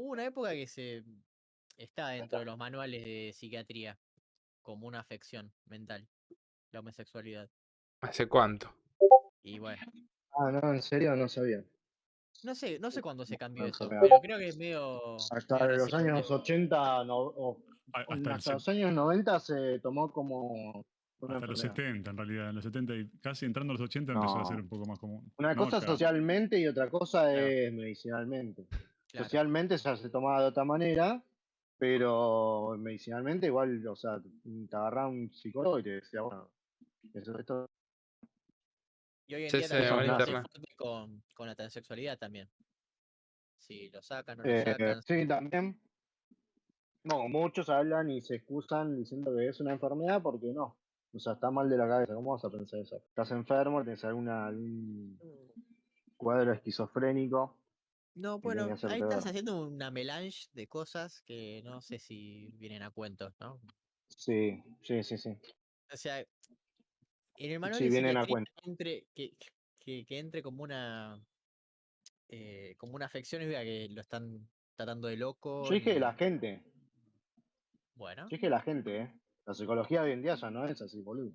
hubo una época que está dentro de los manuales de psiquiatría como una afección mental, la homosexualidad. ¿Hace cuánto? Y bueno, Ah, no, en serio, no sabía. no sé cuándo se cambió Una eso, enfermedad. pero creo que es Hasta medio los reciente. años 80, Hasta, hasta los años 90 se tomó como una hasta los enfermedad. 70, en realidad. En los 70 y casi entrando a los 80 empezó a ser No. un poco más común. Una No cosa acá. socialmente y otra cosa Claro, es medicinalmente. claro. Socialmente ya se tomaba de otra manera, pero medicinalmente igual, o sea, te agarraba un psicólogo y te decía, bueno, esto Y hoy en Sí, día sí, también eso igual no podría es. ser internet. fuerte con la transexualidad también. Si lo sacan, no lo sacan. Sí, también. No, muchos hablan y se excusan diciendo que es una enfermedad porque no. O sea, está mal de la cabeza. ¿Cómo vas a pensar eso? Estás enfermo, tienes algún cuadro esquizofrénico No, y tenés que bueno, ahí hacerte estás ver. haciendo una melange de cosas que no sé si vienen a cuento, ¿no? Sí, sí, sí, sí. O sea, en el manual Sí, de vienen a psiquiatría cuento. que entre como una afección y diga que lo están tratando de loco, Yo dije la ni. gente. Bueno, Yo dije la gente, ¿eh? La psicología de hoy en día ya no es así, boludo.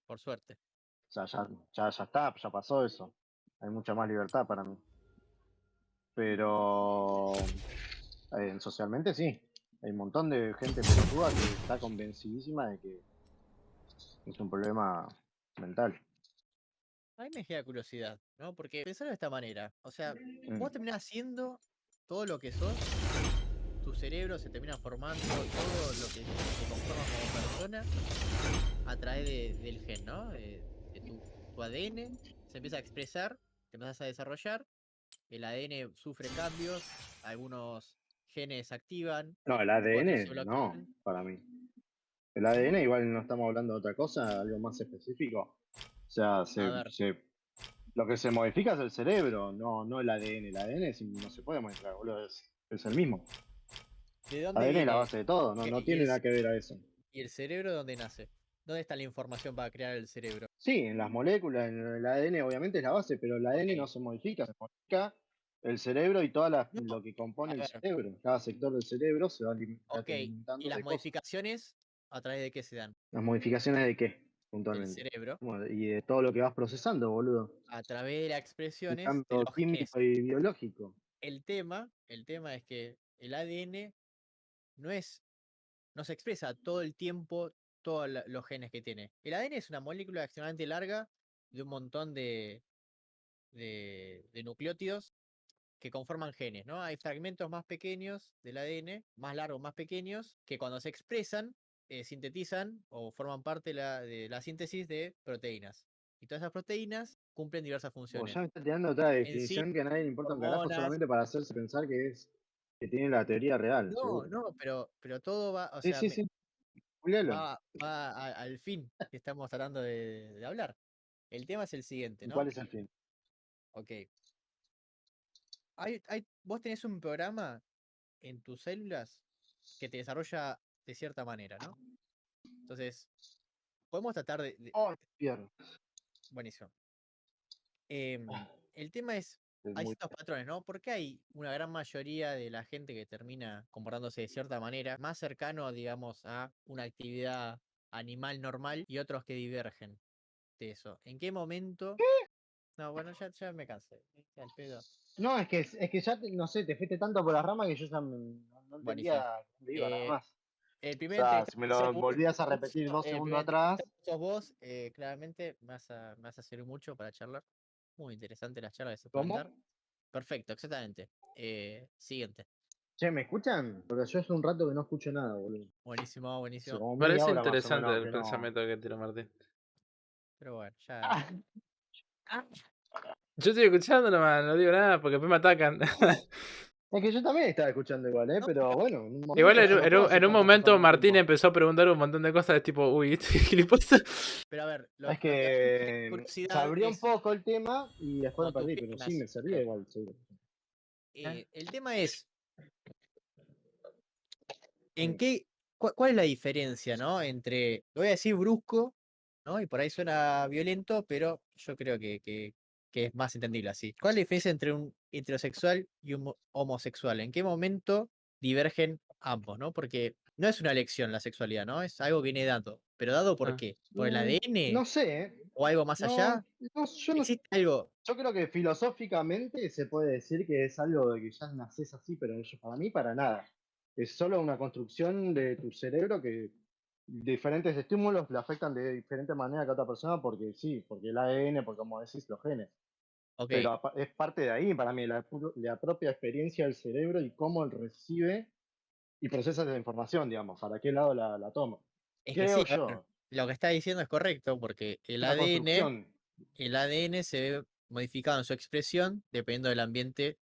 por suerte. O sea, ya está, ya pasó eso. Hay mucha más libertad para mí. Pero socialmente sí. Hay un montón de gente pelotuda que está convencidísima de que es un problema mental. A mí me genera curiosidad, ¿no? Porque pensarlo de esta manera, o sea, Mm. vos terminás siendo todo lo que sos, tu cerebro se termina formando, todo lo que te conforma como persona a través del gen, ¿no? De tu ADN se empieza a expresar, te empiezas a desarrollar, el ADN sufre cambios, algunos genes se activan, No, el otros se ADN no, bloquean. para mí. El ADN igual no estamos hablando de otra cosa, algo más específico. O sea, A ver, lo que se modifica es el cerebro, no el ADN. El ADN no se puede modificar, boludo, es el mismo. ¿de El dónde ADN es la viene? base de todo, Ok, no tiene nada que ver a eso. ¿y el cerebro dónde nace? ¿Dónde está la información para crear el cerebro? Sí, en las moléculas, en el ADN obviamente es la base, pero el ADN no Ok, se modifica el cerebro y todo no, lo que compone a el ver, cerebro. Cada sector del cerebro se va ok, ¿y alimentando las de cosas. modificaciones a través de qué se dan? ¿Las modificaciones de qué, Del puntualmente? cerebro, Bueno, y de todo lo que vas procesando, boludo. a través de las Y expresiones de tanto los genes. químico y biológico. El tema es que el ADN no es, no se expresa todo el tiempo todos los genes que tiene. El ADN es una molécula extremadamente larga de un montón de nucleótidos que conforman genes, ¿no? Hay fragmentos más pequeños del ADN, más largos, más pequeños, que cuando se expresan, sintetizan o forman parte de la síntesis de proteínas. Y todas esas proteínas cumplen diversas Bueno, funciones. ya me está tirando otra En sí, definición que a nadie le importa un carajo hormonas. solamente para hacerse pensar que tiene la teoría real, No, seguro. no, pero todo va, o Sí, sea, sí, sí. Googlealo. al fin que estamos tratando de hablar. El tema es el siguiente, ¿Y cuál ¿no? es el fin? Ok. Vos tenés un programa en tus células que te desarrolla de cierta manera, ¿no? Entonces, podemos tratar Oh, pierdo. buenísimo. El tema es, Es hay muy ciertos patrones, ¿no? ¿Por qué hay una gran mayoría de la gente que termina comportándose de cierta manera, más cercano, digamos, a una actividad animal normal y otros que divergen de eso? ¿En qué momento? No, bueno, ya me cansé. Ya el pedo. No, es que ya, no sé, te fuiste tanto por las ramas que yo ya no entendía Buenísimo. dónde iba nada Eh, más. el O primer sea, si entrevistado me va a ser lo volvías a repetir 2 segundos atrás, sos vos, claramente me vas a servir mucho para charlar. Muy interesante las charlas que se pueden ¿cómo? dar. Perfecto, exactamente. Siguiente. Che, ¿me escuchan? Porque yo hace un rato que no escucho nada, boludo. Buenísimo, Hace buenísimo. como media Parece hora más o interesante menos el que no. pensamiento que tiró Martín. Pero bueno, ya. Ah, Yo estoy escuchando nomás, no digo nada porque después me atacan. es que yo también estaba escuchando igual, No, pero bueno, en un Igual momento yo no puedo hacer en un tantas cosas al momento mismo Martín tiempo. empezó a preguntar un montón de cosas de tipo, uy, ¿este gilipollas? pero a ver, lo, Es lo que a mí me genera que se curiosidad abrió un es poco el tema y después me con tus perdí, pero sí piernas. me servía igual, seguro. El tema es, ¿en Sí. qué, cuál es la diferencia, ¿no? Entre, lo voy a decir brusco, ¿no? Y por ahí suena violento, pero yo creo que que es más entendible así. ¿Cuál es la diferencia entre un heterosexual y un homosexual? ¿En qué momento divergen ambos, ¿no? Porque no es una elección la sexualidad, ¿no? Es algo que viene dado. ¿Pero dado por Ah. qué? ¿Por el No ADN sé, ¿eh? o algo más allá? Yo no ¿Existe algo? Yo creo que filosóficamente se puede decir que es algo de que ya naces así, pero para mí para nada. Es solo una construcción de tu cerebro que diferentes estímulos le afectan de diferente manera que a otra persona, porque sí, porque el ADN, porque como decís, los genes. Ok, Pero es parte de ahí para mí, la propia experiencia del cerebro y cómo él recibe y procesa esa información, digamos, para qué lado la toma. es que Creo sí, a ver, yo, lo que está diciendo es correcto porque una construcción. el ADN se ve modificado en su expresión dependiendo del ambiente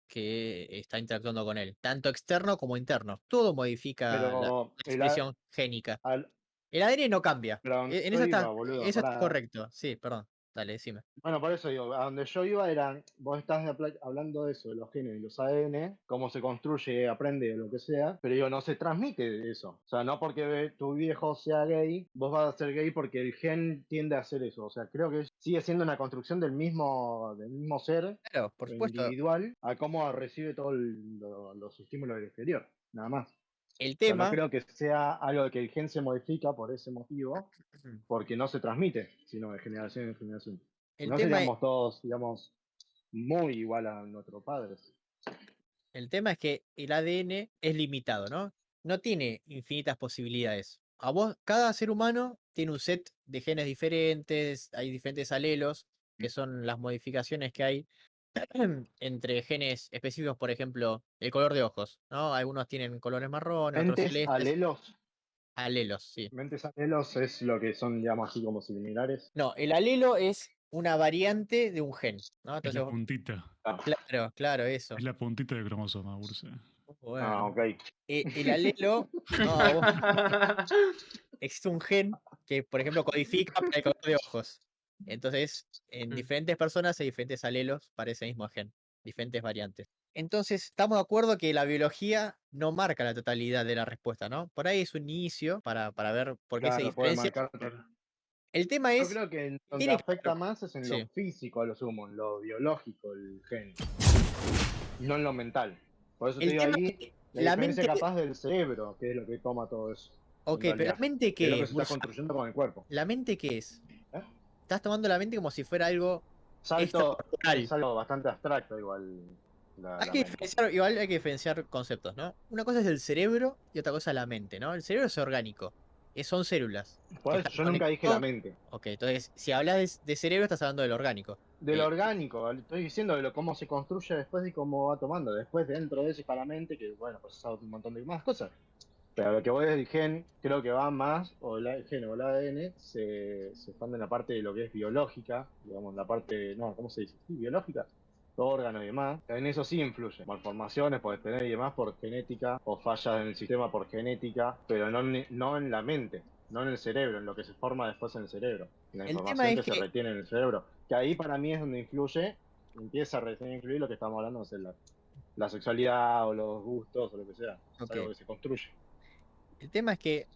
que está interactuando con él, tanto externo como interno. Todo modifica la Pero expresión génica. al- El ADN no cambia. pero a donde En yo eso iba, está, boludo, eso está pará. correcto. Sí, perdón. Dale, decime. Bueno, por eso digo, a donde yo iba era, vos estás hablando de eso, de los genes y los ADN, cómo se construye, aprende, lo que sea, pero digo, no se transmite eso. O sea, no porque tu viejo sea gay, vos vas a ser gay porque el gen tiende a hacer eso. O sea, creo que sigue siendo una construcción del mismo ser Claro, por supuesto. individual a cómo recibe todos los estímulos del exterior, nada más. El O sea, no tema, creo que sea algo de que el gen se modifica por ese motivo, porque no se transmite, sino de generación en generación. Si el no tema, seríamos todos, digamos, muy igual a nuestros padres. el tema es que el ADN es limitado, ¿no? No tiene infinitas posibilidades. A vos, cada ser humano tiene un set de genes diferentes, hay diferentes alelos, que son las modificaciones que hay entre genes específicos, por ejemplo, el color de ojos, ¿no? Algunos tienen colores marrones, otros Mentes celestes, alelos, alelos, sí. mentes alelos es lo que son, digamos, así como similares. No, el alelo es una variante de un gen, ¿no? Es Entonces, la puntita. claro, claro, eso. Es la puntita de cromosoma, Urse. Ah, Bueno, ok. el alelo, no, existe un gen que, por ejemplo, codifica para el color de ojos. Entonces, en Mm. diferentes personas hay diferentes alelos para ese mismo gen, diferentes variantes. Entonces, estamos de acuerdo que la biología no marca la totalidad de la respuesta, ¿no? Por ahí es un inicio para ver por qué se Claro, puede diferencia. marcar. Claro. El tema Yo es, creo que en donde tiene que afecta haber- más es en lo sí. físico, a lo sumo, en lo biológico, el gen, no en lo mental. Por eso te El digo tema ahí es que la la diferencia mente, capaz del cerebro, que es lo que toma todo eso, en ok, pero la realidad. mente Que es lo qué que es, se está Bursa? construyendo con el cuerpo. ¿La mente qué es? ¿Eh? Estás tomando la mente como si fuera algo Salto es extracorporal. algo bastante abstracto igual Hay la que mente. diferenciar, igual hay que diferenciar conceptos, ¿no? Una cosa es el cerebro y otra cosa es la mente, ¿no? El cerebro es orgánico, son células Por que eso están yo nunca dije la conectadas. mente. Ok, entonces, si hablas de cerebro, estás hablando del orgánico. De lo orgánico, estoy diciendo de cómo se construye después y cómo va tomando. Después dentro de eso está la mente, que bueno, pues un montón de más cosas. Pero lo que voy del gen, creo que va más, o el gen o el ADN, se expande en la parte de lo que es biológica, digamos, la parte, no, ¿cómo se dice? Sí, biológica, todo órgano y demás. En eso sí influye. Malformaciones puedes tener y demás por genética, o fallas en el sistema por genética, pero no en la mente, no en el cerebro, en lo que se forma después en el cerebro, en la El tema información es que se que, retiene en el cerebro. Que ahí para mí es donde influye, empieza a recién influir lo que estamos hablando, o sea, la sexualidad o los gustos o lo que sea. Es ok, algo que se construye. el tema es que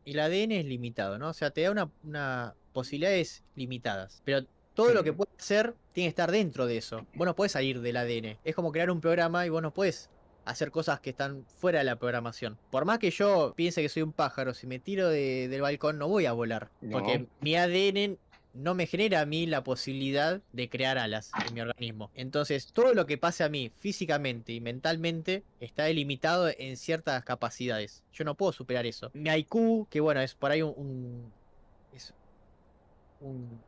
el ADN es limitado, ¿no? O sea, te da una posibilidades limitadas, pero todo lo que Mm. puedes hacer tiene que estar dentro de eso. Vos no podés salir del ADN. Es como crear un programa y vos no podés hacer cosas que están fuera de la programación. Por más que yo piense que soy un pájaro, si me tiro del balcón no voy a volar, porque No. mi ADN no me genera a mí la posibilidad de crear alas en mi organismo. Entonces, todo lo que pase a mí físicamente y mentalmente está delimitado en ciertas capacidades. Yo no puedo superar eso. Mi IQ, que bueno, es por ahí es un,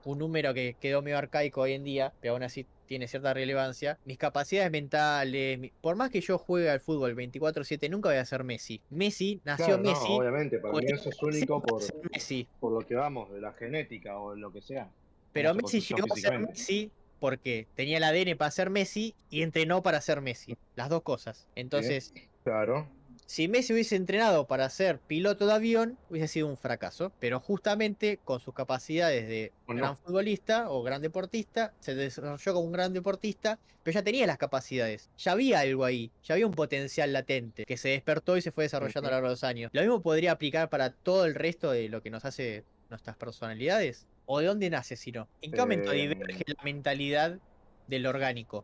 un número que quedó medio arcaico hoy en día, pero aún así tiene cierta relevancia. Mis capacidades mentales, por más que yo juegue al fútbol 24/7, nunca voy a ser Messi. Messi, nació Claro, no, Messi, obviamente, para mí podría eso es nacer único para ser Messi. por lo que vamos, de la genética o lo que sea, cómo Pero se Messi construyó llegó a ser físicamente. Messi porque tenía el ADN para ser Messi y entrenó para ser Messi. Las dos cosas. ¿Sí? Entonces, Claro. si Messi hubiese entrenado para ser piloto de avión, hubiese sido un fracaso. Pero justamente con sus capacidades de ¿O gran no? futbolista o gran deportista, se desarrolló como un gran deportista, pero ya tenía las capacidades. Ya había algo ahí, ya había un potencial latente que se despertó y se fue desarrollando a lo largo de los años. Lo mismo podría aplicar para todo el resto de lo que nos hace nuestras personalidades? ¿O de dónde nace si no? ¿En qué momento diverge Eh, la mentalidad del orgánico?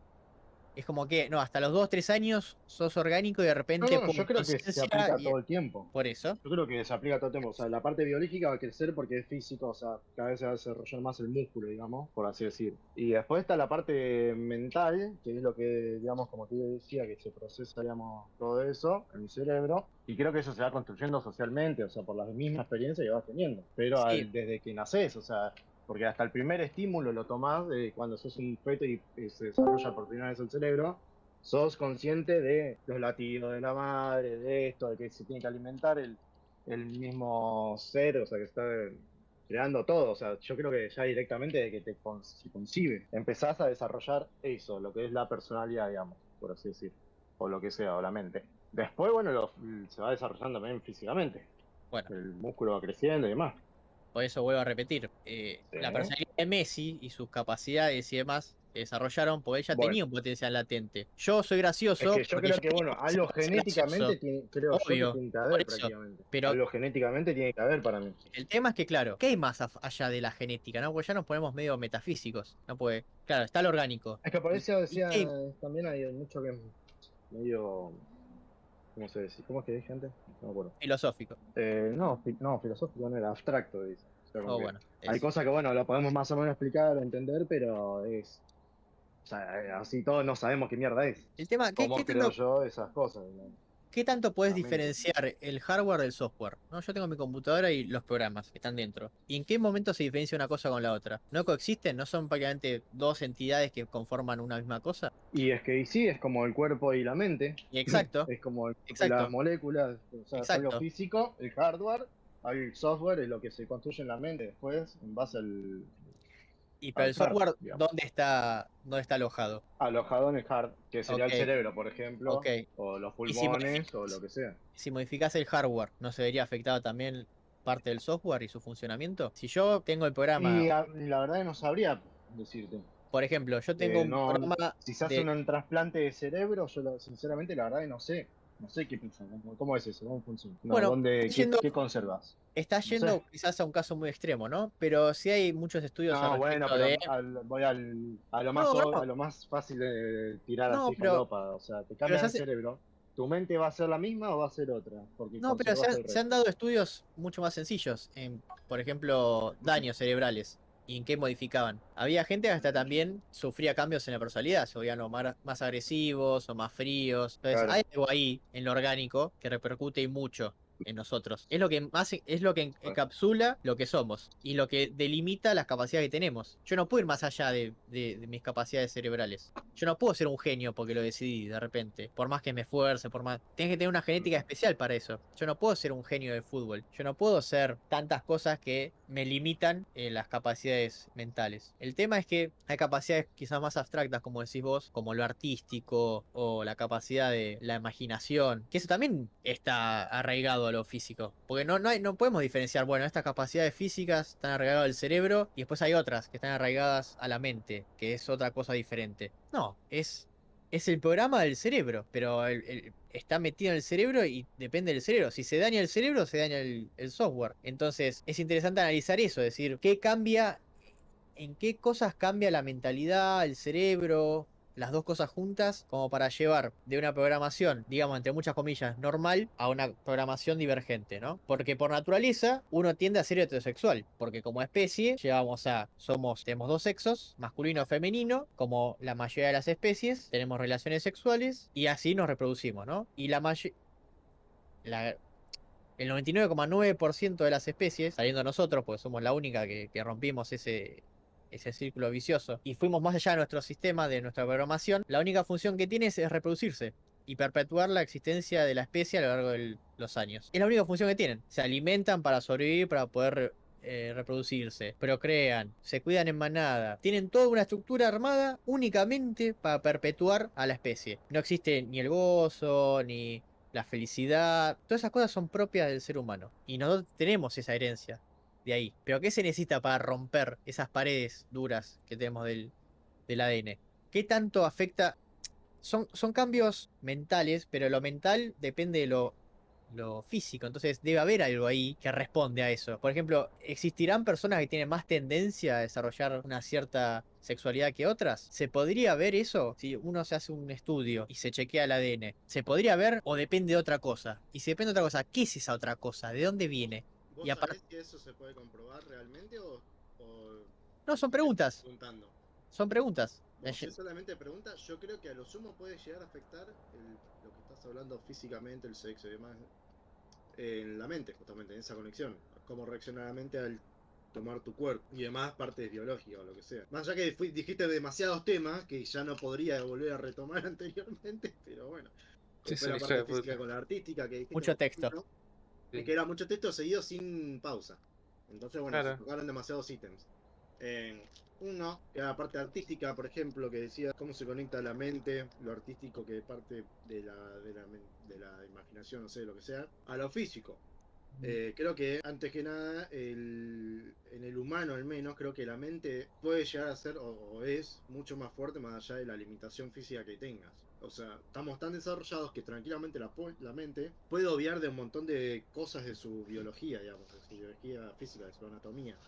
Es como que, no, hasta los 2, 3 años sos orgánico y de no, repente, no, pum, yo creo que se conciencia aplica y todo el tiempo. por eso. Yo creo que se aplica todo el tiempo. O sea, la parte biológica va a crecer porque es físico, o sea, cada vez se va a desarrollar más el músculo, digamos, por así decir. Y después está la parte mental, que es lo que, digamos, como te decía, que se procesa, digamos, todo eso en el cerebro. Y creo que eso se va construyendo socialmente, o sea, por la misma experiencia que vas teniendo. Pero Sí, desde que naces, o sea, porque hasta el primer estímulo lo tomás de cuando sos un feto y se desarrolla por primera vez el cerebro, sos consciente de los latidos de la madre, de esto, de que se tiene que alimentar el mismo ser, o sea, que está creando todo. O sea, yo creo que ya directamente de que se concibe, empezás a desarrollar eso, lo que es la personalidad, digamos, por así decir, o lo que sea, o la mente. Después, bueno, se va desarrollando también físicamente. bueno, El músculo va creciendo y demás. por eso vuelvo a repetir. Sí. La personalidad de Messi y sus capacidades y demás se desarrollaron porque él ya Bueno, tenía un potencial latente. Yo soy es gracioso que yo porque creo ya que, tenía bueno, un algo potencial para ser genéticamente gracioso. tiene, creo yo que Obvio, tiene que por haber eso. prácticamente. Pero Algo genéticamente tiene que haber para mí. el tema es que, claro, ¿qué hay más allá de la genética, no? Porque ya nos ponemos medio metafísicos, ¿no? Porque, claro, está lo orgánico. Es que por eso Y decía, qué hay también hay mucho que es medio, ¿cómo se dice? ¿Cómo es que dice antes? No me acuerdo. filosófico? No, no, filosófico no era abstracto, dice. O sea, como Oh, que bueno, hay eso. cosas que, bueno, lo podemos más o menos explicar o entender, pero o sea, así todos no sabemos qué mierda es. El tema, ¿Cómo creo yo esas cosas? ¿qué tanto puedes La mente. diferenciar el hardware del software? ¿No? Yo tengo mi computadora y los programas que están dentro. ¿Y en qué momento se diferencia una cosa con la otra? ¿No coexisten? ¿No son prácticamente dos entidades que conforman una misma cosa? Y es que y sí, es como el cuerpo y la mente, Y exacto, es como el cuerpo y las exacto, moléculas, o sea, es algo exacto. físico, el hardware, el software es lo que se construye en la mente después en base Y para al el hardware, software, digamos. ¿dónde está alojado? Alojado en el hard, que sería Ok, el cerebro, por ok. ejemplo, o los Y si pulmones, o lo modificas, que sea. si modificas el hardware, ¿no se vería afectado también parte del software y su funcionamiento? Si yo tengo el programa, Y la verdad que no sabría decirte. por ejemplo, yo tengo un No, programa si se hace de un trasplante de cerebro, yo sinceramente la verdad que no sé. No sé qué pasa, cómo es eso, cómo funciona. No, bueno, qué conservas? está No sé. yendo quizás a un caso muy extremo, ¿no? Pero sí hay muchos estudios al No, bueno, respecto pero de. voy a lo más No, a no, lo más fácil de tirar no, así falopa. O sea, te pero cambian el cerebro. ¿Tu mente va a ser la misma o va a ser otra? Porque no, pero se conservas han, el se han resto. dado estudios mucho más sencillos, en, por ejemplo, daños cerebrales y en qué modificaban. Había gente que hasta también sufría cambios en la personalidad, se volvían o más agresivos o más fríos. Entonces, Claro. hay algo ahí en lo orgánico que repercute y mucho en nosotros. Es lo que más es lo que encapsula lo que somos y lo que delimita las capacidades que tenemos. Yo no puedo ir más allá de mis capacidades cerebrales. Yo no puedo ser un genio porque lo decidí de repente. Por más que me esfuerce, por más. Tienes que tener una genética especial para eso. Yo no puedo ser un genio de fútbol. Yo no puedo ser tantas cosas que me limitan las capacidades mentales. El tema es que hay capacidades quizás más abstractas, como decís vos, como lo artístico o la capacidad de la imaginación, que eso también está arraigado a lo físico. Porque no podemos diferenciar, bueno, estas capacidades físicas están arraigadas al cerebro y después hay otras que están arraigadas a la mente, que es otra cosa diferente. No, es el programa del cerebro, pero está metido en el cerebro y depende del cerebro. Si se daña el cerebro, se daña el software. Entonces, es interesante analizar eso, es decir, qué cambia, en qué cosas cambia la mentalidad, el cerebro, las dos cosas juntas, como para llevar de una programación, digamos, entre muchas comillas, normal, a una programación divergente, ¿no? Porque por naturaleza uno tiende a ser heterosexual, porque como especie tenemos dos sexos, masculino o femenino, como la mayoría de las especies, tenemos relaciones sexuales y así nos reproducimos, ¿no? Y el 99,9% de las especies, saliendo nosotros, porque somos la única que rompimos ese círculo vicioso y fuimos más allá de nuestro sistema, de nuestra programación, la única función que tiene es reproducirse y perpetuar la existencia de la especie a lo largo de los años. Es la única función que tienen. Se alimentan para sobrevivir, para poder reproducirse, procrean, se cuidan en manada, tienen toda una estructura armada únicamente para perpetuar a la especie. No existe ni el gozo, ni la felicidad, todas esas cosas son propias del ser humano y nosotros tenemos esa herencia de ahí. Pero ¿qué se necesita para romper esas paredes duras que tenemos del ADN? ¿Qué tanto afecta? Son cambios mentales, pero lo mental depende lo físico. Entonces debe haber algo ahí que responde a eso. Por ejemplo, ¿existirán personas que tienen más tendencia a desarrollar una cierta sexualidad que otras? ¿Se podría ver eso? Si uno se hace un estudio y se chequea el ADN, ¿se podría ver o depende de otra cosa? Y si depende de otra cosa, ¿qué es esa otra cosa? ¿De dónde viene? ¿Vos Y aparte, sabés si eso se puede comprobar realmente o no, son me estás preguntas. preguntando? Son preguntas. Vos si es solamente pregunta, yo creo que a lo sumo puede llegar a afectar lo que estás hablando físicamente, el sexo y demás, en la mente, justamente, en esa conexión. Cómo reacciona la mente al tomar tu cuerpo y demás partes biológicas o lo que sea. Más allá que dijiste demasiados temas que ya no podría volver a retomar anteriormente, pero bueno. Sí, Después es la un hijo parte de física puta. con la artística que dijiste, Mucho por texto. ejemplo, Sí. que era mucho texto seguido sin pausa. Entonces, bueno, se Claro. tocaron demasiados ítems. Uno, que era la parte artística, por ejemplo, que decía cómo se conecta la mente, lo artístico que es parte de la imaginación, no sé, lo que sea, a lo físico. Creo que antes que nada, en el humano al menos, creo que la mente puede llegar a ser o es mucho más fuerte más allá de la limitación física que tengas. O sea, estamos tan desarrollados que tranquilamente la mente puede obviar de un montón de cosas de su biología, digamos, de su biología física, de su anatomía.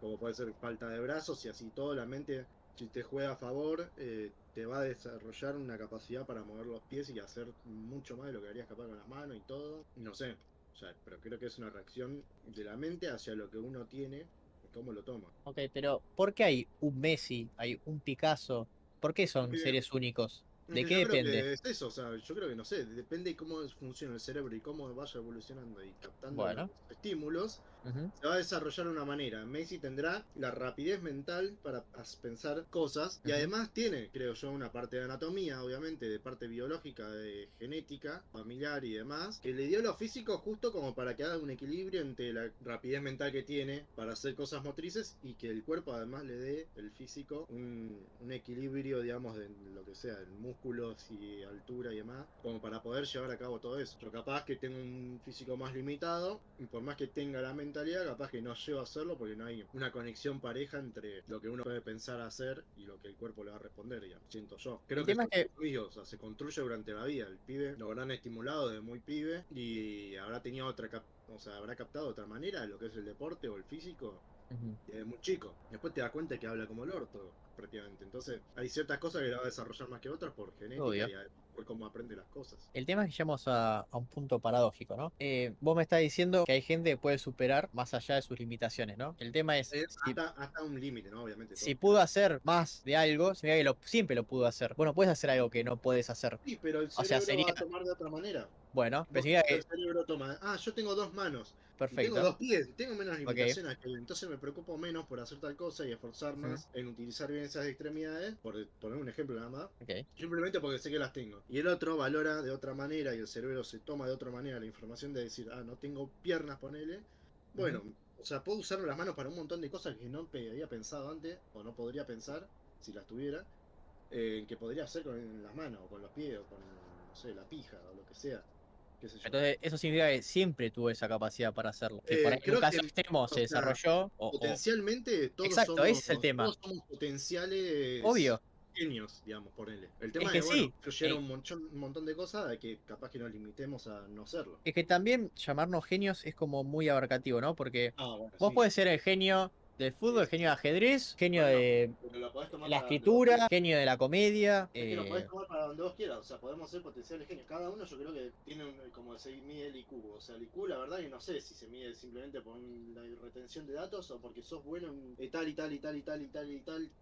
Como puede ser falta de brazos y así todo, la mente, si te juega a favor, te va a desarrollar una capacidad para mover los pies y hacer mucho más de lo que harías capaz con las manos y todo. No sé, o sea, pero creo que es una reacción de la mente hacia lo que uno tiene y cómo lo toma. Ok, pero ¿por qué hay un Messi, hay un Picasso? ¿Por qué son Porque seres únicos? es ¿De que qué yo creo depende? que es eso, o sea, yo creo que no sé, depende de cómo funciona el cerebro y cómo vaya evolucionando y captando los Bueno. estímulos, Ujú, se va a desarrollar de una manera. Messi tendrá la rapidez mental para pensar cosas y ujú. además tiene, creo yo, una parte de anatomía, obviamente, de parte biológica, de genética, familiar y demás, que le dio lo físico justo como para que haga un equilibrio entre la rapidez mental que tiene para hacer cosas motrices y que el cuerpo además le dé el físico un equilibrio, digamos, de lo que sea, en músculos y altura y demás, como para poder llevar a cabo todo eso. Yo capaz que tengo un físico más limitado y por más que tenga la mentalidad, capaz que no llego a hacerlo porque no hay una conexión pareja entre lo que uno puede pensar hacer y lo que el cuerpo le va a responder, digamos, siento yo. Creo El que tema eso es que, es mío, o sea, se construye durante la vida. El pibe lo habrán estimulado desde muy pibe y habrá tenido o sea, habrá captado de otra manera lo que es el deporte o el físico ujú, desde muy chico. Después te das cuenta que habla como el orto, prácticamente. Entonces, hay ciertas cosas que la va a desarrollar más que otras por genética obvio. y por cómo aprende las cosas. El tema es que llegamos a un punto paradójico, ¿no? Vos me estás diciendo que hay gente que puede superar más allá de sus limitaciones, ¿no? El tema es, Hasta un límite, ¿no? Obviamente, si todos pudo queremos. hacer más de algo, significa que siempre lo pudo hacer. Bueno, puedes hacer algo que no puedes hacer. Sí, pero el O sea, cerebro sería, va a tomar de otra manera. bueno, pero Vos significa el que, cerebro toma, yo tengo dos manos y tengo perfecto, dos pies, tengo menos ok. limitaciones que él, entonces me preocupo menos por hacer tal cosa y esforzar Ujú, más en utilizar bien esas extremidades, por poner un ejemplo nada más, ok. simplemente porque sé que las tengo. Y el otro valora de otra manera y el cerebro se toma de otra manera la información de decir, no tengo piernas, ponele. Ujú. Bueno, o sea, puedo usar las manos para un montón de cosas que no había pensado antes o no podría pensar si las tuviera que podría hacer con las manos, o con los pies, o con, no sé, la pija, o lo que sea, qué sé yo. Entonces, eso significa que siempre tuvo esa capacidad para hacerlo. Que por ahí en un Creo que, caso extremo o se sea, desarrolló, potencialmente Exacto, ese es el tema. todos somos potenciales Obvio. genios, digamos, ponele. El Es tema que es, bueno, sí. influyeron un montón de cosas de que capaz que nos limitemos a no serlo. Es que también llamarnos genios es como muy abarcativo, ¿no? Porque Bueno, vos sí, podés ser el genio del sí, fútbol, el sí, genio sí. de ajedrez, genio Bueno, de pero lo podés tomar la para donde vos quieras. escritura, genio de la comedia. Es que lo podés tomar para donde vos quieras, o sea, podemos ser potenciales genios. Cada uno yo creo que tiene como se mide el IQ. O sea, el IQ la verdad que no sé si se mide simplemente por la retención de datos o porque sos bueno en tal y tal y tal y tal y tal y tal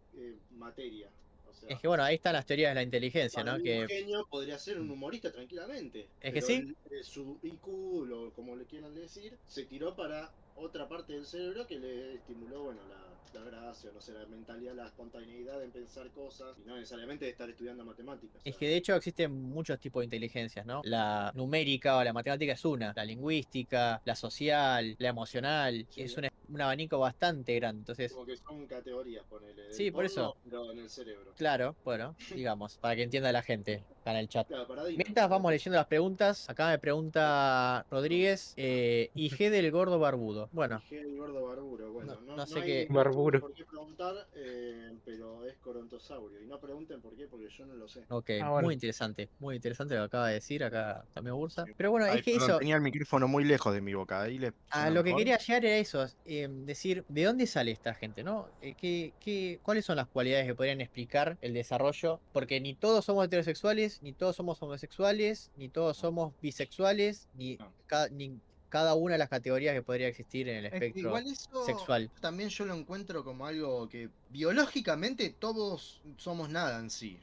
materia. O Es sea, que bueno, ahí están las teorías de la inteligencia, para ¿no? mí un Que genio podría ser un humorista tranquilamente, es que pero sí, su IQ, como le quieran decir, se tiró para otra parte del cerebro que le estimuló, bueno, la gracia, no sé, la mentalidad, la espontaneidad en pensar cosas y no necesariamente de estar estudiando matemáticas. O es sea, que de hecho existen muchos tipos de inteligencias, ¿no? La numérica o la matemática es una, la lingüística, la social, la emocional, sí, es un abanico bastante grande. Entonces, como que son categorías, ponele, del sí, por eso. porno, pero en el cerebro. Claro, bueno, digamos, para que entienda la gente acá en el chat. Claro, paradigmas. Mientras vamos leyendo las preguntas, acá me pregunta Rodríguez, ¿y G del gordo barbudo? Y Bueno, G, el gordo barburo, bueno. no, no No sé hay qué. Barburo. por qué preguntar, pero es corontosaurio. Y no pregunten por qué, porque yo no lo sé. Ok, Ah, bueno. muy interesante lo que acaba de decir acá también Bursa. Sí. Pero bueno, es Ay, que perdón, eso, tenía el micrófono muy lejos de mi boca. Ahí le a suena lo que mejor. quería llegar era eso, decir, ¿de dónde sale esta gente, no? ¿Cuáles son las cualidades que podrían explicar el desarrollo? Porque ni todos somos heterosexuales, ni todos somos homosexuales, ni todos No, somos bisexuales, no. ni cada una de las categorías que podría existir en el Es que espectro igual eso sexual. también yo lo encuentro como algo que biológicamente todos somos nada en sí.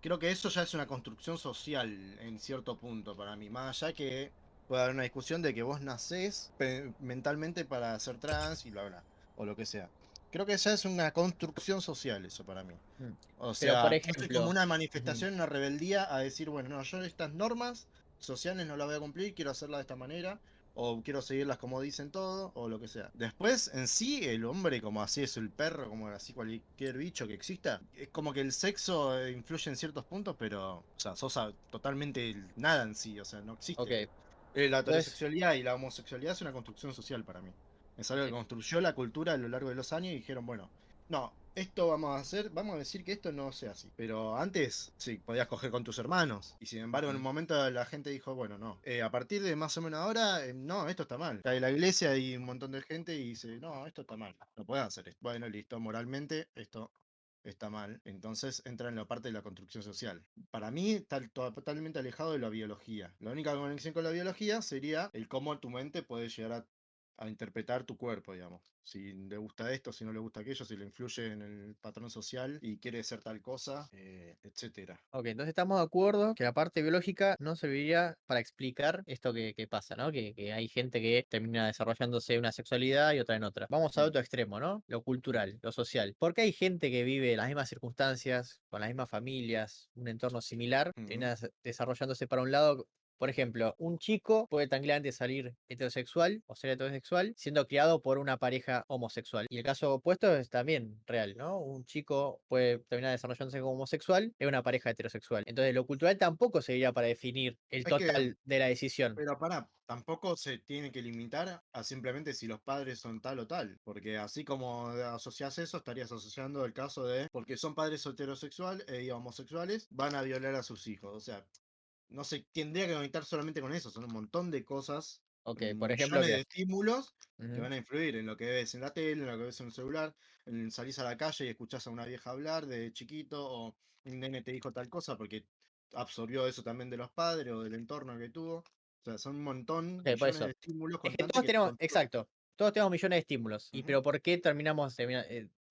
Creo que eso ya es una construcción social en cierto punto para mí. Más allá que puede haber una discusión de que vos nacés mentalmente para ser trans y bla bla, o lo que sea. Creo que ya es una construcción social eso para mí. Mm. O Pero, por sea, eso es como ejemplo, una ujú, manifestación, una rebeldía a decir, bueno, no, yo estas normas sociales no las voy a cumplir, quiero hacerlas de esta manera, o quiero seguirlas como dicen todo, o lo que sea. Después, en sí, el hombre, como así es el perro, como así cualquier bicho que exista, es como que el sexo influye en ciertos puntos, pero, o sea, totalmente nada en sí, o sea, no ok, existe. La entonces, heterosexualidad y la homosexualidad es una construcción social para mí. Es algo que ok, construyó la cultura a lo largo de los años y dijeron, bueno, no, esto vamos a hacer, vamos a decir que esto no sea así. Pero antes, sí, podías coger con tus hermanos. Y sin embargo, en un ujú, momento la gente dijo, bueno, no. A partir de más o menos ahora, no, esto está mal. Cae la iglesia y un montón de gente y dice, no, esto está mal. No puedes hacer esto. Bueno, listo, moralmente, esto está mal. Entonces entra en la parte de la construcción social. Para mí está totalmente alejado de la biología. La única conexión con la biología sería el cómo tu mente puede llegar a interpretar tu cuerpo, digamos. Si le gusta esto, si no le gusta aquello, si le influye en el patrón social y quiere ser tal cosa, etcétera. ok, entonces estamos de acuerdo que la parte biológica no serviría para explicar esto que pasa, ¿no? Que hay gente que termina desarrollándose una sexualidad y otra en otra. Vamos al Mm, otro extremo, ¿no? Lo cultural, lo social. Porque hay gente que vive las mismas circunstancias, con las mismas familias, un entorno similar, ujú. termina desarrollándose para un lado. Por ejemplo, un chico puede tranquilamente salir heterosexual o ser heterosexual siendo criado por una pareja homosexual. Y el caso opuesto es también real, ¿no? Un chico puede terminar desarrollándose como homosexual en una pareja heterosexual. Entonces, lo cultural tampoco serviría para definir el Es que, total de la decisión. pero para, tampoco se tiene que limitar a simplemente si los padres son tal o tal, porque así como asocias eso, estarías asociando el caso de, porque son padres heterosexuales y homosexuales, van a violar a sus hijos. O sea, no se tendría que conectar solamente con eso, son un montón de cosas, Ok, por ejemplo, millones de ¿qué? estímulos que Ujú. van a influir en lo que ves en la tele, en lo que ves en el celular, en salís a la calle y escuchás a una vieja hablar de chiquito, o un nene te dijo tal cosa porque absorbió eso también de los padres o del entorno que tuvo. O sea, son un montón, Ok, por millones de eso. estímulos Es que constantes todos que te tenemos, controlan. exacto, todos tenemos millones de estímulos. Ujú. Pero ¿por qué terminamos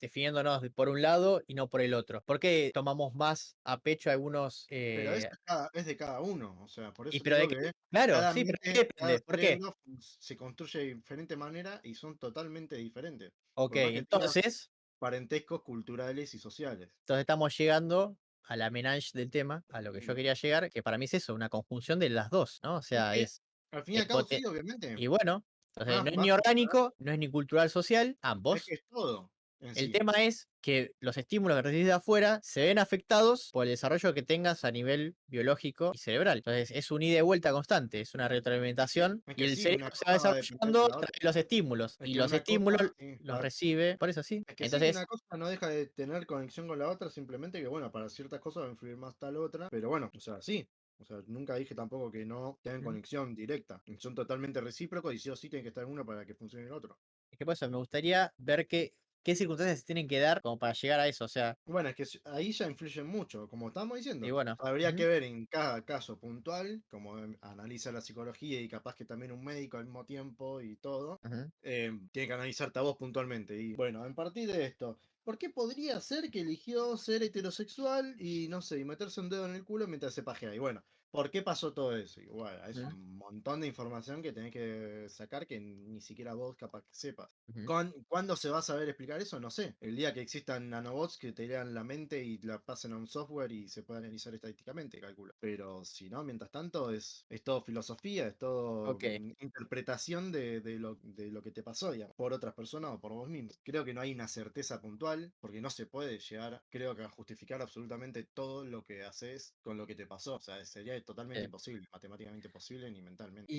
definiéndonos por un lado y no por el otro? ¿Por qué tomamos más a pecho algunos... Pero es de cada uno, o sea, por y eso te pero de digo qué... que Claro, cada sí, pero ¿de qué mente, cada depende? ¿Por qué? cerebro se construye de diferente manera y son totalmente diferentes. Ok, Por más que tengas entonces... parentescos culturales y sociales. Entonces estamos llegando a la menage del tema, a lo que yo Mm. quería llegar, que para mí es eso, una conjunción de las dos, ¿no? O Es sea, que es al fin y el al cabo pote- sí, obviamente. y bueno, entonces no es Va a ni funcionar, orgánico, no es ni cultural social, es que ambos. es todo en El sí. tema es que los estímulos que recibís de afuera se ven afectados por el desarrollo que tengas a nivel biológico y cerebral. Entonces es un ida y vuelta constante, es una retroalimentación Es y que el sí, cerebro una se va cosa va a depender de desarrollando la a otra. través de los estímulos Es y que los una estímulos cosa, sí, los recibe, por eso sí. es que sí, una Entonces, cosa no deja de tener conexión con la otra, simplemente que bueno, para ciertas cosas va a influir más tal otra, pero bueno, o sea, sí. O sea, nunca dije tampoco que no tengan mm, conexión directa. Son totalmente recíprocos y sí o sí tiene que estar uno para que funcione el otro. es que por eso me gustaría ver qué circunstancias se tienen que dar como para llegar a eso. O sea, Bueno, es que ahí ya influyen mucho, como estábamos y diciendo. bueno, Habría ujú, que ver en cada caso puntual, como analiza la psicología y capaz que también un médico al mismo tiempo y todo, ujú, tiene que analizarte a vos puntualmente. Y bueno, en partir de esto, ¿por qué podría ser que eligió ser heterosexual y no sé, y meterse un dedo en el culo mientras se pajea? Y bueno, ¿por qué pasó todo eso? Y bueno, es ujú, un montón de información que tenés que sacar que ni siquiera vos capaz que sepas. ujú. ¿Cuándo se va a saber explicar eso? No sé. El día que existan nanobots que te lean la mente y la pasen a un software y se pueda analizar estadísticamente, calculo. Pero si no, mientras tanto, es todo filosofía, es todo Ok. interpretación de lo que te pasó, digamos, por otras personas o por vos mismo. Creo que no hay una certeza puntual, porque no se puede llegar, creo que a justificar absolutamente todo lo que haces con lo que te pasó. O sea, sería totalmente eh, imposible, matemáticamente posible ni mentalmente.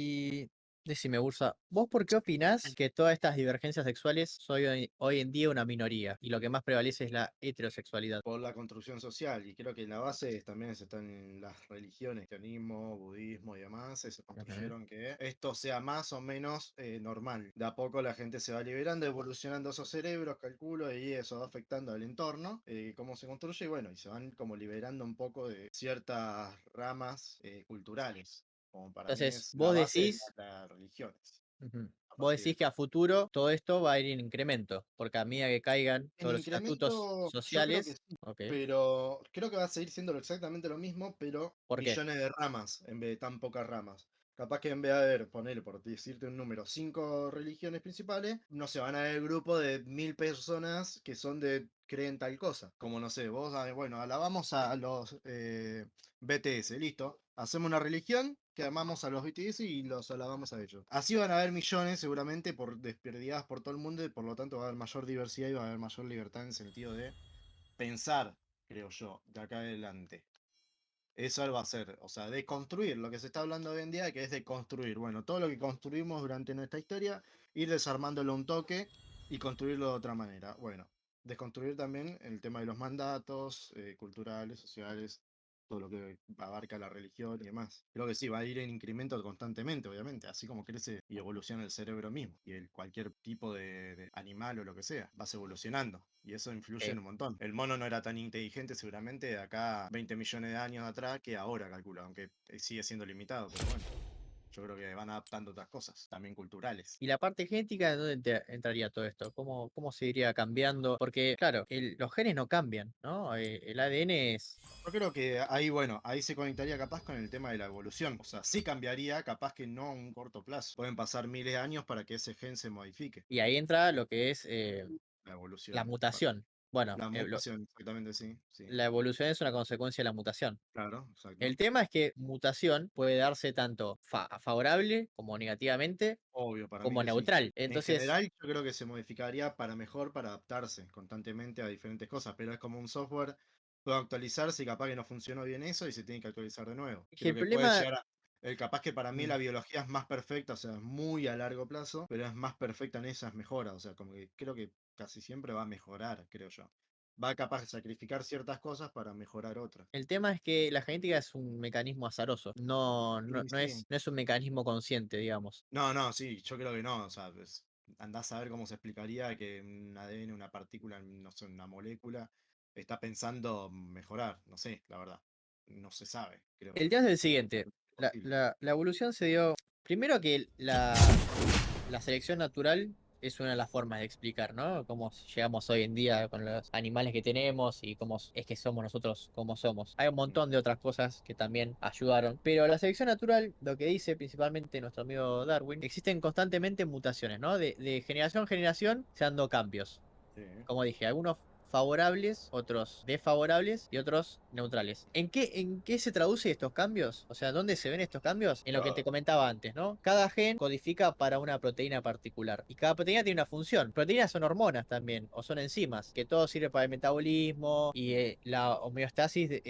Decime, Bursa, ¿vos por qué opinás que todas estas divergencias sexuales son hoy en día una minoría y lo que más prevalece es la heterosexualidad? Por la construcción social. Y creo que la base también están en las religiones, cristianismo, budismo y demás. Se Ujú. construyeron que esto sea más o menos normal. De a poco la gente se va liberando, evolucionando esos cerebros, calculo, y eso va afectando al entorno, cómo se construye, y bueno, y se van como liberando un poco de ciertas ramas culturales. Como para mí Entonces, es la vos base de decís, las religiones. ujú, A vos partir decís de que a futuro todo esto va a ir en incremento, porque a medida que caigan En todos los estatutos incremento, yo creo que sociales, sí, ok, pero creo que va a seguir siendo exactamente lo mismo, pero ¿por qué? millones de ramas en vez de tan pocas ramas. Capaz que en vez de haber, ponerle por decirte un número, 5 religiones principales, no se van a ver grupo de 1000 personas que son creen tal cosa. Como no sé, vos, bueno, alabamos a los BTS, listo. Hacemos una religión que amamos a los BTS y los alabamos a ellos. Así van a haber millones seguramente desperdigadas por todo el mundo y por lo tanto va a haber mayor diversidad y va a haber mayor libertad en el sentido de pensar, creo yo, de acá adelante. Eso va a ser, o sea, de construir lo que se está hablando hoy en día, que es de construir. Bueno, todo lo que construimos durante nuestra historia, ir desarmándolo un toque y construirlo de otra manera. Bueno, desconstruir también el tema de los mandatos culturales, sociales, todo lo que abarca la religión y demás. Creo que sí, va a ir en incremento constantemente, obviamente, así como crece y evoluciona el cerebro mismo y cualquier tipo de animal o lo que sea, vas evolucionando y eso influye en Ok. un montón. El mono no era tan inteligente seguramente de acá 20 millones de años atrás que ahora, calculo, aunque sigue siendo limitado, pero bueno. Yo creo que van adaptando otras cosas, también culturales. ¿Y la parte genética, dónde entraría todo esto? ¿Cómo se iría cambiando? Porque, claro, los genes no cambian, ¿no? El ADN es... Yo creo que ahí, bueno, ahí se conectaría capaz con el tema de la evolución. O sea, sí cambiaría, capaz que no a un corto plazo. Pueden pasar miles de años para que ese gen se modifique. Y ahí entra lo que es La la evolución. mutación. Bueno, La mutación, exactamente, sí. Sí. la evolución es una consecuencia de la mutación. Claro, El exacto. tema es que mutación puede darse tanto favorable como negativamente, Obvio, para mí como que sí. neutral. En Entonces, general, yo creo que se modificaría para mejor, para adaptarse constantemente a diferentes cosas, pero es como un software, puede actualizarse y capaz que no funcionó bien eso y se tiene que actualizar de nuevo. es que Creo el que puede problema... llegar a... capaz que para mí mm, la biología es más perfecta, o sea, es muy a largo plazo, pero es más perfecta en esas mejoras, o sea, como que creo que casi siempre va a mejorar, creo yo. Va capaz de sacrificar ciertas cosas para mejorar otras. El tema es que la genética es un mecanismo azaroso, Sí, sí. no es un mecanismo consciente, digamos. No, no, sí, yo creo que no. O sea, andás a ver cómo se explicaría que un ADN, una partícula, no sé, una molécula, está pensando mejorar. No sé, la verdad. No se sabe, creo. El tema es el siguiente, Posible. la evolución se dio, primero que la selección natural es una de las formas de explicar, ¿no? Cómo llegamos hoy en día con los animales que tenemos y cómo es que somos nosotros como somos. Hay un Mm, montón de otras cosas que también ayudaron, pero la selección natural, lo que dice principalmente nuestro amigo Darwin, existen constantemente mutaciones, ¿no? De generación en generación se han dado cambios. sí. Como dije, algunos favorables, otros desfavorables y otros neutrales. En qué se traduce estos cambios? O sea, ¿dónde se ven estos cambios? En lo que te comentaba antes, ¿no? Cada gen codifica para una proteína particular y cada proteína tiene una función. Proteínas son hormonas también, o son enzimas, que todo sirve para el metabolismo y la homeostasis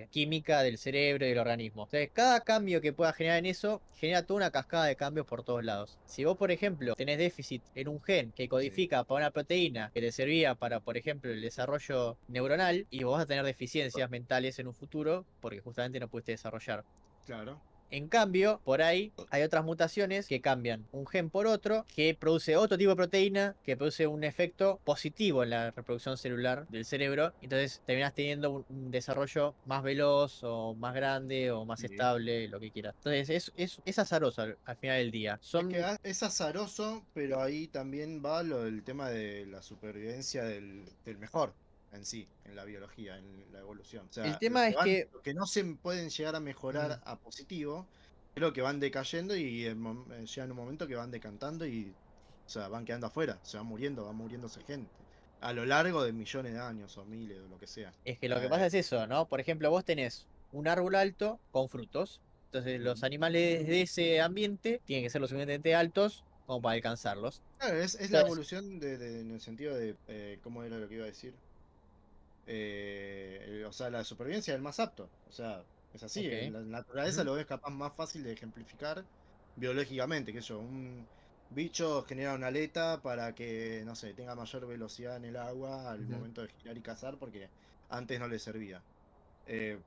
química del cerebro y del organismo. Entonces, cada cambio que pueda generar en eso genera toda una cascada de cambios por todos lados. Si vos, por ejemplo, tenés déficit en un gen que Sí, codifica para una proteína que te servía para, por ejemplo, el desarrollo neuronal, y vos vas a tener deficiencias mentales en un futuro porque justamente no pudiste desarrollar. claro. En cambio, por ahí hay otras mutaciones que cambian un gen por otro, que produce otro tipo de proteína, que produce un efecto positivo en la reproducción celular del cerebro. Entonces terminás teniendo un desarrollo más veloz o más grande o más Sí. estable, lo que quieras. Entonces es azaroso al final del día. Es que Son es azaroso, pero ahí también va lo del tema de la supervivencia del mejor en sí, en la biología, en la evolución. O El sea, tema es que... los que no se pueden llegar a mm, mejorar a positivo, creo que van decayendo y llegan un momento que van decantando y, o sea, van quedando afuera, se van muriendo, va muriéndose gente. A lo largo de millones de años o miles o lo que sea. Es que lo que Eh, pasa es eso, ¿no? Por ejemplo, vos tenés un árbol alto con frutos. Entonces los ujú. animales de ese ambiente tienen que ser lo suficientemente altos como para alcanzarlos. Claro, es la Entonces, evolución en el sentido de, ¿cómo era lo que iba a decir? O sea, la supervivencia del más apto. O sea, es así. En ok. la naturaleza Ujú. lo ves capaz más fácil de ejemplificar biológicamente, que eso, un bicho genera una aleta para que, no sé, tenga mayor velocidad en el agua al Ujú. momento de girar y cazar, porque antes no le servía. Eh,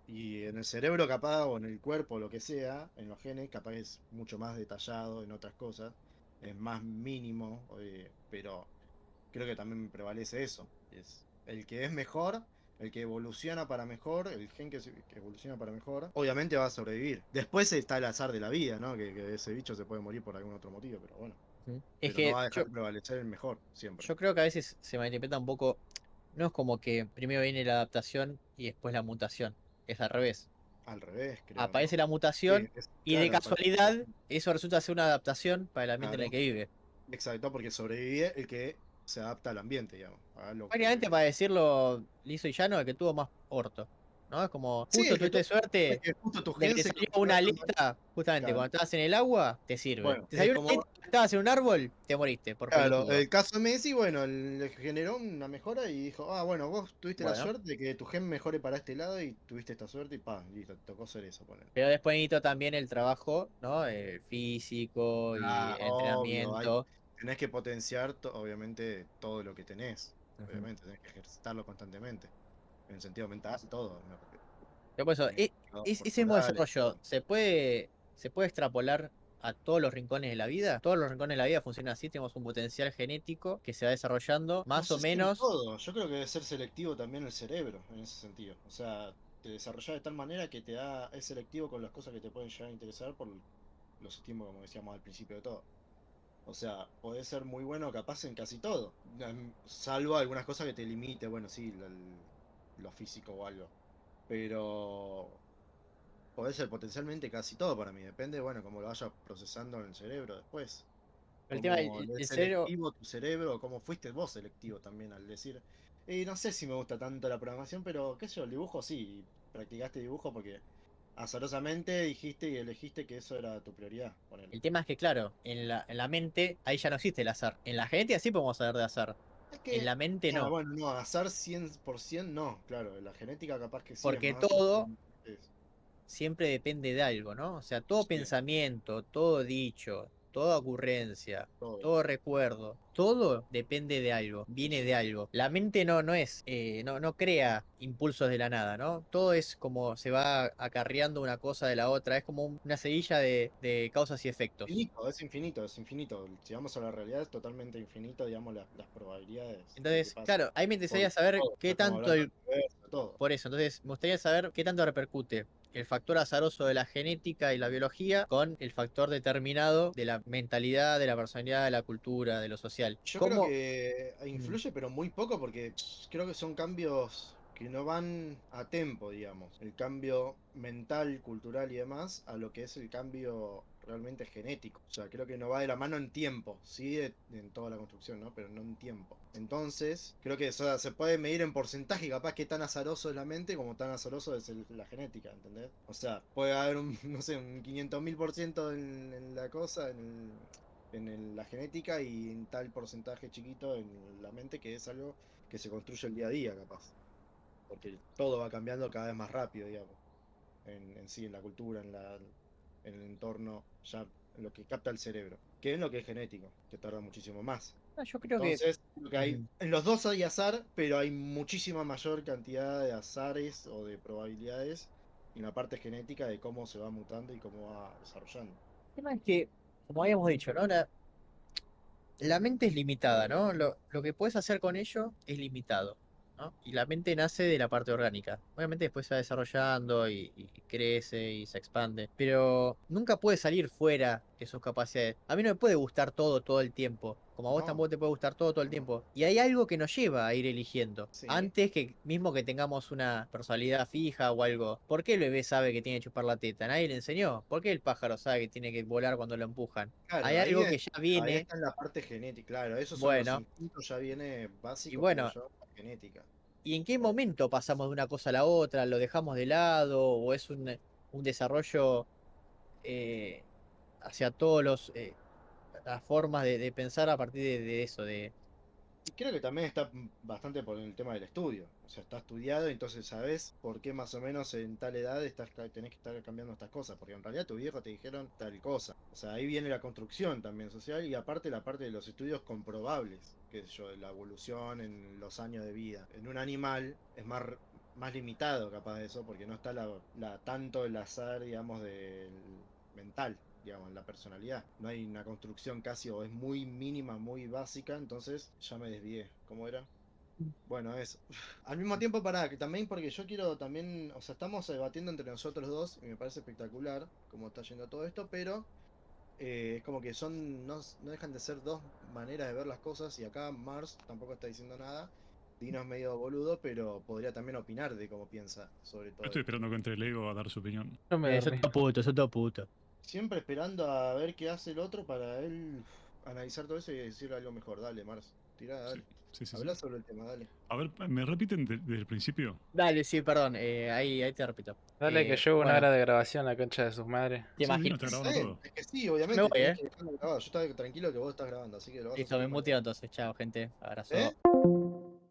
y en el cerebro capaz, o en el cuerpo, lo que sea, en los genes, capaz es mucho más detallado en otras cosas, es más mínimo, pero creo que también prevalece eso. Es el que es mejor, el que evoluciona para mejor, el gen que evoluciona para mejor, obviamente va a sobrevivir. Después está el azar de la vida, ¿no? Que ese bicho se puede morir por algún otro motivo, pero bueno. Ujú. Es Pero no que va a dejar de prevalecer el mejor, siempre. yo creo que a veces se malinterpreta un poco. No es como que primero viene la adaptación y después la mutación. Es al revés. Al revés, creo, ¿no? Aparece la Sí, mutación y de claro, aparece. casualidad eso resulta ser una adaptación para el ambiente en el Claro, que vive. exacto, porque sobrevive el que se adapta al ambiente, digamos. A lo Prácticamente que. para decirlo liso y llano, el que tuvo más orto. ¿No? Es como, Sí, justo el que tú. tuviste suerte Que justo tu de que gen te se salió configuró una de tal manera. aleta, justamente Claro. cuando estabas en el agua, te sirve. Bueno, Te es salió una como. aleta cuando estabas en un árbol, te moriste, por Claro, pelotudo. el caso de Messi, bueno, le generó una mejora y dijo, ah, bueno, vos tuviste la Bueno, suerte de que tu gen mejore para este lado y tuviste esta suerte y pa, listo, te tocó ser eso, poner. pero después necesito también el trabajo, ¿no? Físico y Ah, obvio, entrenamiento. tenés que potenciar, obviamente, todo lo que tenés. Ujú. Obviamente, tenés que ejercitarlo constantemente. En el sentido mental, todo, me refiero. Pero por eso, ese mismo Corporales, desarrollo se puede extrapolar a todos los rincones de la vida. Todos los rincones de la vida funcionan así. Tenemos un potencial genético que se va desarrollando no más o sé si en menos. todo, yo creo que debe ser selectivo también el cerebro, en ese sentido. O sea, te desarrolla de tal manera que te da, es selectivo con las cosas que te pueden llegar a interesar por los estímulos, como decíamos al principio de todo. O sea, podés ser muy bueno capaz en casi todo. Salvo algunas cosas que te limite, bueno, sí, lo físico o algo. Pero podés ser potencialmente casi todo para mí. Depende, bueno, cómo lo vayas procesando en el cerebro después. El tema del Cómo es el cerebro. selectivo tu cerebro, cómo fuiste vos selectivo también al decir, no sé si me gusta tanto la programación, pero qué sé yo, el dibujo sí, practicaste dibujo porque azarosamente dijiste y elegiste que eso era tu prioridad. Ponele. El tema es que, claro, en la mente ahí ya no existe el azar. En la genética sí podemos saber de azar. Es En que, la mente ah, no. bueno, no, azar 100% no, claro, la genética capaz que sí es Porque más. todo Es siempre depende de algo, ¿no? O sea, todo sí, pensamiento, todo dicho, toda ocurrencia, todo. todo recuerdo, todo depende de algo, viene de algo. La mente no es, no crea impulsos de la nada, ¿no? Todo es como se va acarreando una cosa de la otra, es como una seguilla de causas y efectos. Infinito, es infinito, es infinito. Si vamos a la realidad es totalmente infinito, digamos, las probabilidades de que Entonces, pase. claro, ahí me Por interesaría saber todo, ya qué estamos tanto hablando del universo, todo. por eso, entonces me gustaría saber qué tanto repercute el factor azaroso de la genética y la biología con el factor determinado de la mentalidad, de la personalidad, de la cultura, de lo social. Yo creo ¿Cómo? que Mm. influye, pero muy poco, porque creo que son cambios que no van a tempo, digamos. El cambio mental, cultural y demás, a lo que es el cambio realmente genético. O sea, creo que no va de la mano en tiempo, sí, en toda la construcción, ¿no? Pero no en tiempo. Entonces, creo que eso se puede medir en porcentaje, capaz que tan azaroso es la mente como tan azaroso es la genética, ¿entendés? O sea, puede haber un, no sé, un 500.000% en la cosa, la genética y en tal porcentaje chiquito en la mente que es algo que se construye el día a día, capaz. Porque todo va cambiando cada vez más rápido, digamos, en sí, en la cultura, en el entorno, ya en lo que capta el cerebro, que es lo que es genético, que tarda muchísimo más. Yo creo que. Entonces, lo que hay, Ujú. en los dos hay azar, pero hay muchísima mayor cantidad de azares o de probabilidades en la parte genética de cómo se va mutando y cómo va desarrollando. El tema es que, como habíamos dicho, ¿no? La mente es limitada, ¿no? Lo que puedes hacer con ello es limitado, ¿no? Y la mente nace de la parte orgánica. Obviamente después se va desarrollando y crece y se expande, pero nunca puede salir fuera de sus capacidades. A mí no me puede gustar todo el tiempo, como a vos No, tampoco te puede gustar todo el tiempo. Y hay algo que nos lleva a ir eligiendo. sí. Antes que mismo que tengamos una personalidad fija o algo. ¿Por qué el bebé sabe que tiene que chupar la teta? Nadie le enseñó. ¿Por qué el pájaro sabe que tiene que volar cuando lo empujan? Hay Claro, algo que ya ahí viene. está en la parte genética, claro, esos son los Bueno, instintos, ya viene y básicos, creo bueno, yo, la genética. ¿y en qué Eh, momento pasamos de una cosa a la otra? ¿Lo dejamos de lado? ¿O es un desarrollo eh, hacia todos las formas de pensar a partir de eso? Y creo que también está bastante por el tema del estudio. O sea, está estudiado, entonces sabes por qué más o menos en tal edad tenés que estar cambiando estas cosas. Porque en realidad tu viejo te dijeron tal cosa. O sea, ahí viene la construcción también social y aparte la parte de los estudios comprobables. Que yo, de la evolución en los años de vida. En un animal es más limitado capaz de eso, porque no está tanto el azar, digamos, del mental, digamos, en la personalidad. No hay una construcción casi, o es muy mínima, muy básica, entonces ya me desvié. ¿Cómo era? Bueno, eso. Al mismo tiempo, que también, porque yo quiero también, o sea, estamos debatiendo entre nosotros dos, y me parece espectacular cómo está yendo todo esto, pero es como que no dejan de ser dos maneras de ver las cosas, y acá Mars tampoco está diciendo nada. Dino es medio boludo, pero podría también opinar de cómo piensa sobre Yo todo estoy esto. esperando que entre Lego a dar su opinión. No me Yo dormí. todo puto, yo todo puto. Siempre esperando a ver qué hace el otro para él analizar todo eso y decir algo mejor. Dale, Mars. Tirá, Sí, dale. sí, sí. Habla sobre el tema, dale. A ver, ¿me repiten desde el principio? Dale, sí, perdón, ahí te repito. Dale que llevo una Bueno, hora de grabación, la concha de sus madres. te Sí, no, imaginas. está Está grabando bien, todo. es que sí, Yo me obviamente, voy, tenés que dejarlo grabado. Yo estaba tranquilo que vos estás grabando, así que lo vas a Listo, hacer me de manera. muteo entonces. Chao, gente. ¿Eh? Abrazo.